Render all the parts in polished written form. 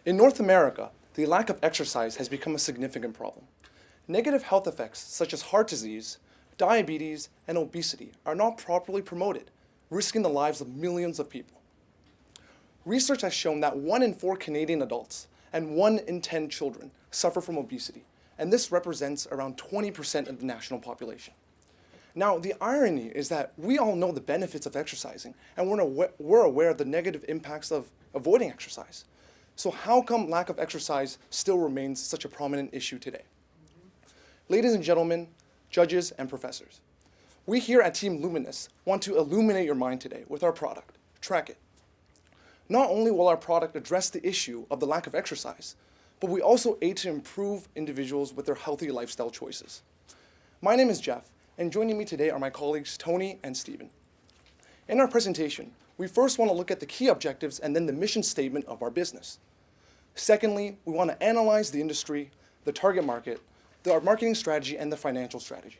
In North America, the lack of exercise has become a significant problem. Negative health effects such as heart disease, diabetes, and obesity are not properly promoted, risking the lives of millions of people. Research has shown that 1 in 4 Canadian adults and 1 in 10 children suffer from obesity, and this represents around 20% of the national population. Now, the irony is that we all know the benefits of exercising, and we're aware of the negative impacts of avoiding exercise. So how come lack of exercise still remains such a prominent issue today? Ladies and gentlemen, judges and professors, we here at Team Luminous want to illuminate your mind today with our product, Track It. Not only will our product address the issue of the lack of exercise, but we also aid to improve individuals with their healthy lifestyle choices. My name is Jeff, and joining me today are my colleagues Tony and Stephen. In our presentation, we first want to look at the key objectives and then the mission statement of our business. Secondly, we want to analyze the industry, the target market, our marketing strategy, and the financial strategy.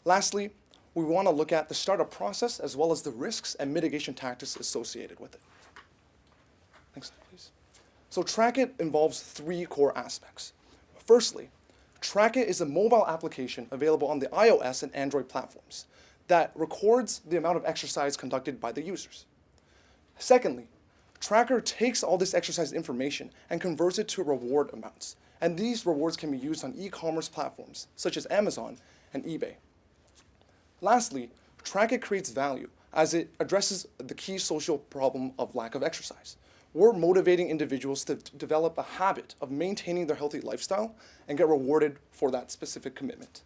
Lastly, we want to look at the startup process as well as the risks and mitigation tactics associated with it. Next slide, please. So Track It involves 3 core aspects. Firstly, Track It is a mobile application available on the iOS and Android platforms that records the amount of exercise conducted by the users. Secondly, Tracker takes all this exercise information and converts it to reward amounts, and these rewards can be used on e-commerce platforms such as Amazon and eBay. Lastly, Track It creates value as it addresses the key social problem of lack of exercise. We're motivating individuals to develop a habit of maintaining their healthy lifestyle and get rewarded for that specific commitment.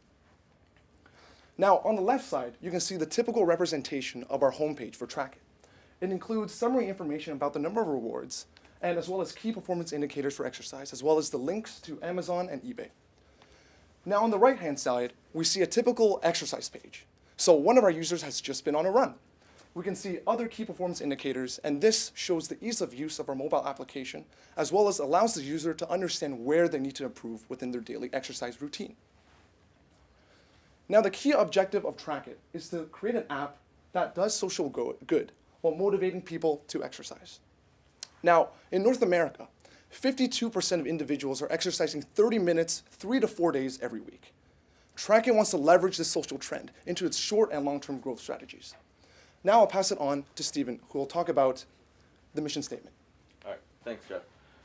Now, on the left side, you can see the typical representation of our homepage for Track It. It includes summary information about the number of rewards, and as well as key performance indicators for exercise, as well as the links to Amazon and eBay. Now, on the right-hand side, we see a typical exercise page. So one of our users has just been on a run. We can see other key performance indicators, and this shows the ease of use of our mobile application, as well as allows the user to understand where they need to improve within their daily exercise routine. Now, the key objective of Track It is to create an app that does social good while motivating people to exercise. Now, in North America, 52% of individuals are exercising 30 minutes, 3 to 4 days every week. Track It wants to leverage this social trend into its short and long-term growth strategies. Now I'll pass it on to Stephen, who will talk about the mission statement. All right, thanks, Jeff.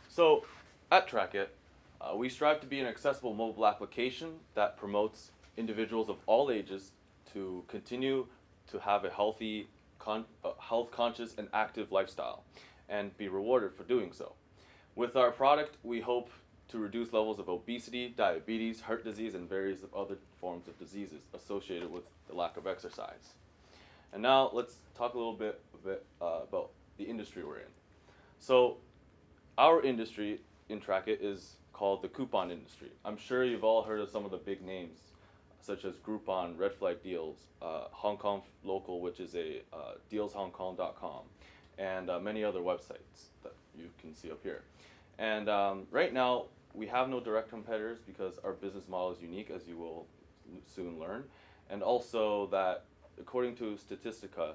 So at Track It, we strive to be an accessible mobile application that promotes individuals of all ages to continue to have a healthy, health-conscious and active lifestyle and be rewarded for doing so. With our product, we hope to reduce levels of obesity, diabetes, heart disease, and various other forms of diseases associated with the lack of exercise. And now let's talk a little bit about the industry we're in. So our industry in Track It is called the coupon industry. I'm sure you've all heard of some of the big names, such as Groupon, Red Flag Deals, Hong Kong Local, which is a dealshongkong.com, and many other websites that you can see up here. And right now, we have no direct competitors because our business model is unique, as you will soon learn. And also that, according to Statistica,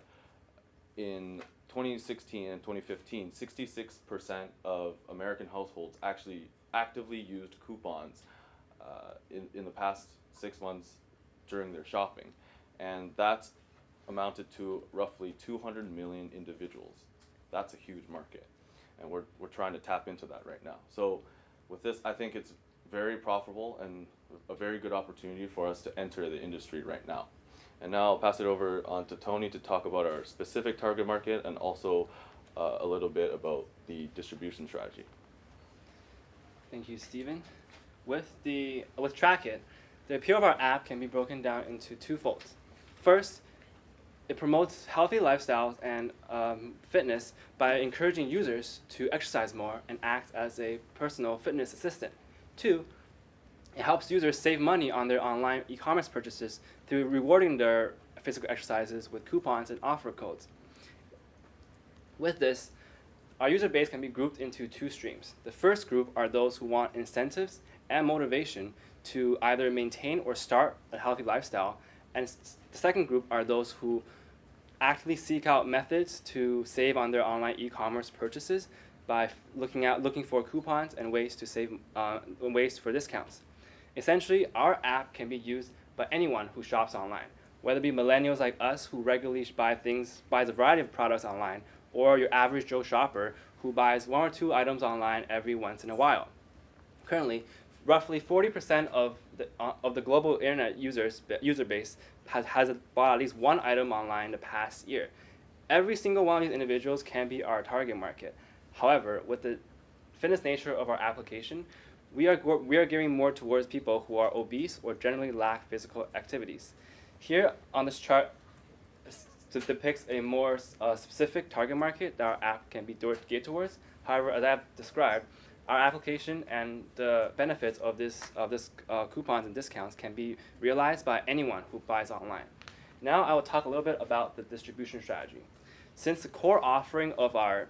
in 2016 and 2015, 66% of American households actually actively used coupons in the past 6 months during their shopping. And that's amounted to roughly 200 million individuals. That's a huge market. And we're trying to tap into that right now. So with this, I think it's very profitable and a very good opportunity for us to enter the industry right now. And now I'll pass it over on to Tony to talk about our specific target market and also a little bit about the distribution strategy. Thank you, Stephen. With Track It, the appeal of our app can be broken down into 2 folds. First, it promotes healthy lifestyles and fitness by encouraging users to exercise more and act as a personal fitness assistant. 2, it helps users save money on their online e-commerce purchases through rewarding their physical exercises with coupons and offer codes. With this, our user base can be grouped into 2 streams. The first group are those who want incentives and motivation to either maintain or start a healthy lifestyle, and the second group are those who actively seek out methods to save on their online e-commerce purchases by looking for coupons and ways to save ways for discounts. Essentially, our app can be used by anyone who shops online, whether it be millennials like us who regularly buys a variety of products online, or your average Joe shopper who buys 1 or 2 items online every once in a while. Currently, roughly 40% of the global internet user base has bought at least 1 item online in the past year. Every single one of these individuals can be our target market. However, with the fitness nature of our application, we are gearing more towards people who are obese or generally lack physical activities. Here on this chart depicts a more specific target market that our app can be geared towards. However, as I've described, our application and the benefits of this coupons and discounts can be realized by anyone who buys online. Now I will talk a little bit about the distribution strategy. Since the core offering of our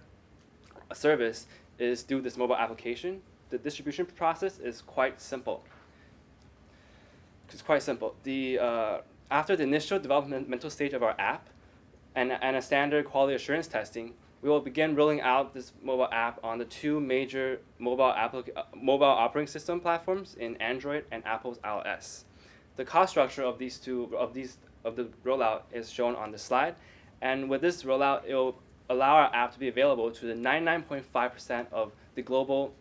service is through this mobile application, the distribution process is quite simple. It's quite simple. After the initial developmental stage of our app and a standard quality assurance testing, we will begin rolling out this mobile app on the 2 major mobile operating system platforms in Android and Apple's iOS. The cost structure of the rollout is shown on the slide, and with this rollout, it will allow our app to be available to the 99.5% of the global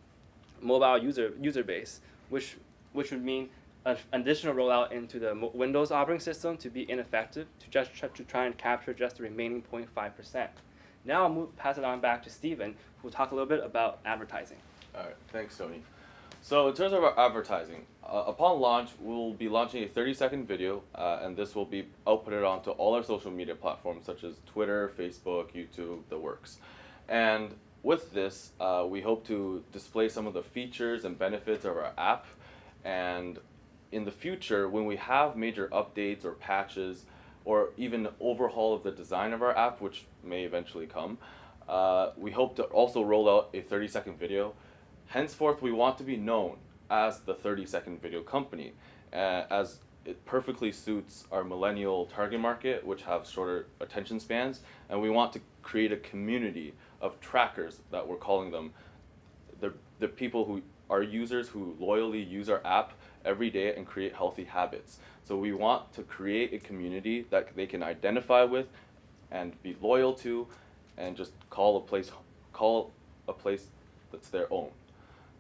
mobile user base, which would mean an additional rollout into the Windows operating system to be ineffective to try and capture just the remaining 0.5%. Now I'll pass it on back to Steven, who will talk a little bit about advertising. All right, thanks, Tony. So in terms of our advertising, upon launch, we'll be launching a 30-second video, and this will be outputted onto all our social media platforms such as Twitter, Facebook, YouTube, the works. And with this, we hope to display some of the features and benefits of our app. And in the future, when we have major updates or patches, or even overhaul of the design of our app, which may eventually come, we hope to also roll out a 30-second video. Henceforth, we want to be known as the 30-second video company, as it perfectly suits our millennial target market, which have shorter attention spans, and we want to create a community of trackers that we're calling them, the people who are users who loyally use our app every day and create healthy habits. So we want to create a community that they can identify with and be loyal to, and just call a place that's their own.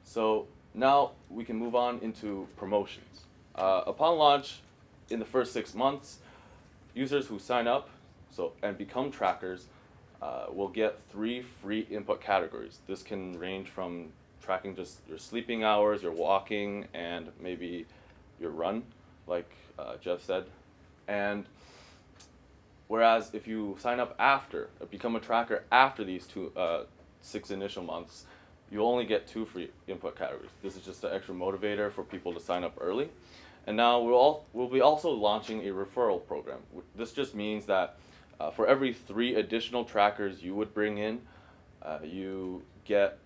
So now we can move on into promotions. Upon launch, in the first 6 months, users who sign up and become trackers will get 3 free input categories. This can range from tracking just your sleeping hours, your walking, and maybe your run, like Jeff said. And whereas if you sign up become a tracker after these 6 initial months, you only get 2 free input categories. This is just an extra motivator for people to sign up early. And now we'll be also launching a referral program. This just means that for every 3 additional trackers you would bring in, you get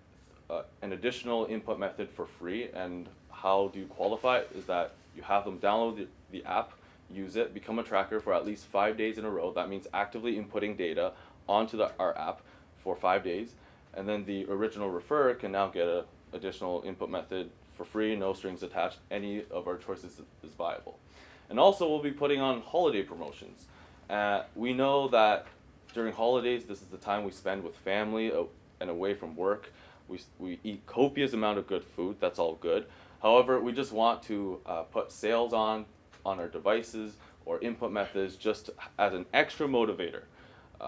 an additional input method for free. And how do you qualify it is that you have them download the app, use it, become a tracker for at least 5 days in a row. That means actively inputting data onto our app for 5 days. And then the original referrer can now get an additional input method for free, no strings attached. Any of our choices is viable. And also we'll be putting on holiday promotions. We know that during holidays, this is the time we spend with family and away from work. We eat copious amount of good food, that's all good. However, we just want to put sales on our devices or input methods just as an extra motivator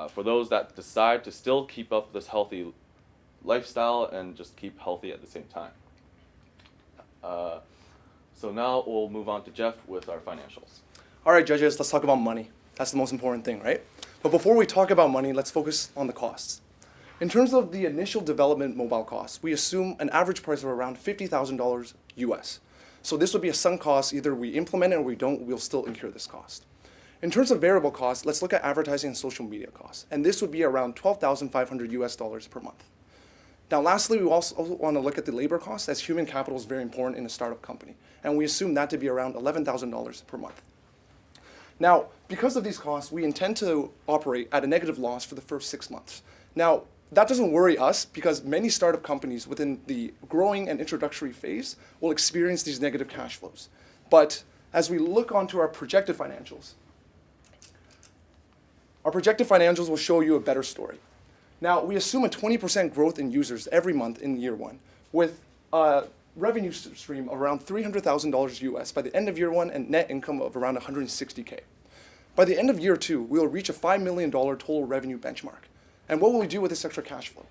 for those that decide to still keep up this healthy lifestyle and just keep healthy at the same time. So now we'll move on to Jeff with our financials. All right, judges, let's talk about money. That's the most important thing, right? But before we talk about money, let's focus on the costs. In terms of the initial development mobile costs, we assume an average price of around $50,000 US. So this would be a sunk cost. Either we implement it or we don't, we'll still incur this cost. In terms of variable costs, let's look at advertising and social media costs. And this would be around $12,500 US per month. Now, lastly, we also want to look at the labor costs, as human capital is very important in a startup company. And we assume that to be around $11,000 per month. Now, because of these costs, we intend to operate at a negative loss for the first 6 months. Now, that doesn't worry us because many startup companies within the growing and introductory phase will experience these negative cash flows. But as we look onto our projected financials will show you a better story. Now, we assume a 20% growth in users every month in year one, with a revenue stream of around $300,000 US by the end of year one and net income of around 160K. By the end of year two, we will reach a $5 million total revenue benchmark. And what will we do with this extra cash flow?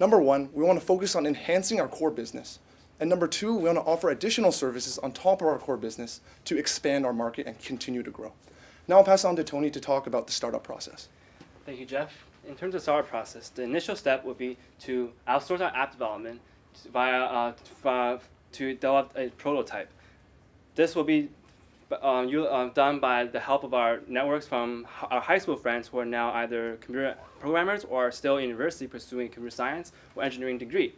Number one, we want to focus on enhancing our core business. And number two, we want to offer additional services on top of our core business to expand our market and continue to grow. Now I'll pass on to Tony to talk about the startup process. Thank you, Jeff. In terms of startup process, the initial step would be to outsource our app development to develop a prototype. This will be done by the help of our networks from our high school friends who are now either computer programmers or still in university pursuing computer science or engineering degree.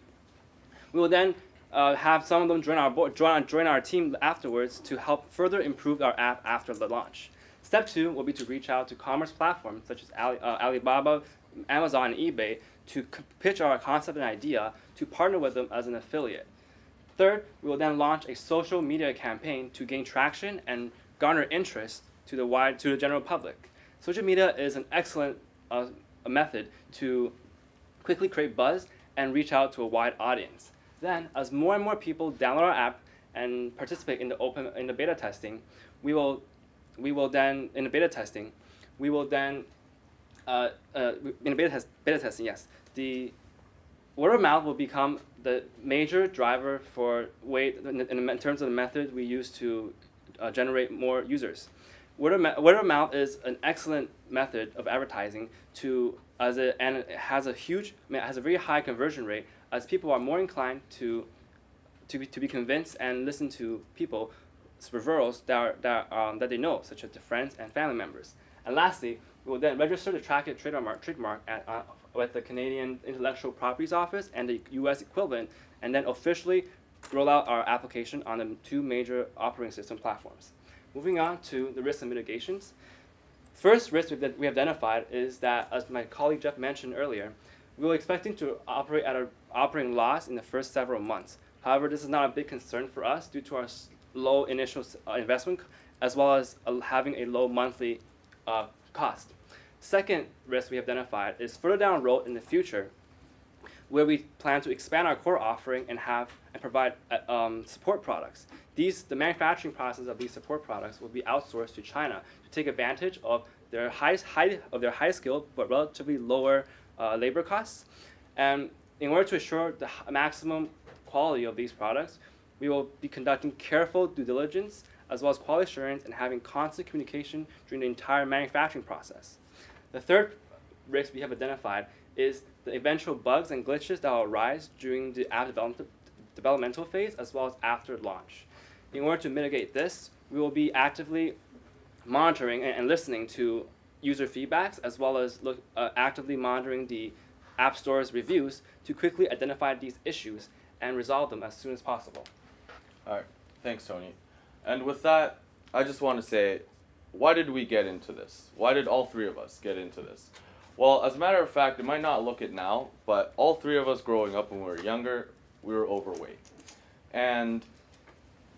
We will then have some of them join our team afterwards to help further improve our app after the launch. Step two will be to reach out to commerce platforms such as Alibaba, Amazon, and eBay to pitch our concept and idea to partner with them as an affiliate. Third, we will then launch a social media campaign to gain traction and garner interest to the general public. Social media is an excellent method to quickly create buzz and reach out to a wide audience. Then, as more and more people download our app and participate in the beta testing, in the beta testing, the word of mouth will become the major driver for in terms of the method we use to generate more users. Word of mouth is an excellent method of advertising and it has a very high conversion rate, as people are more inclined to be convinced and listen to people's referrals that they know, such as their friends and family members. And lastly, we will then register the Trackit trademark with the Canadian Intellectual Properties Office and the US equivalent, and then officially roll out our application on the two major operating system platforms. Moving on to the risks and mitigations. First risk that we have identified is that, as my colleague Jeff mentioned earlier, we were expecting to operate at an operating loss in the first several months. However, this is not a big concern for us due to our low initial investment, as well as having a low monthly cost. Second risk we have identified is further down the road in the future, where we plan to expand our core offering and provide support products. The manufacturing process of these support products will be outsourced to China to take advantage of their high skilled but relatively lower labor costs. And in order to assure the maximum quality of these products, we will be conducting careful due diligence as well as quality assurance and having constant communication during the entire manufacturing process. The third risk we have identified is the eventual bugs and glitches that will arise during the app developmental phase as well as after launch. In order to mitigate this, we will be actively monitoring and listening to user feedbacks as well as actively monitoring the App Store's reviews to quickly identify these issues and resolve them as soon as possible. All right, thanks, Tony. And with that, I just want to say, why did we get into this? Why did all three of us get into this? Well, as a matter of fact, it might not look it now, but all three of us growing up when we were younger, we were overweight. And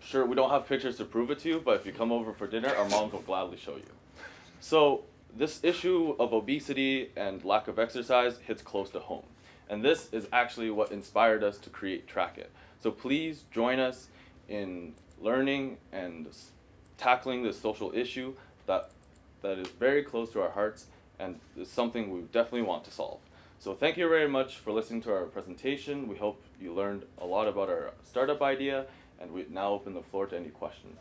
sure, we don't have pictures to prove it to you, but if you come over for dinner, our moms will gladly show you. So this issue of obesity and lack of exercise hits close to home. And this is actually what inspired us to create Trackit. So please join us in learning and tackling this social issue that is very close to our hearts and is something we definitely want to solve. So thank you very much for listening to our presentation. We hope you learned a lot about our startup idea, and we now open the floor to any questions.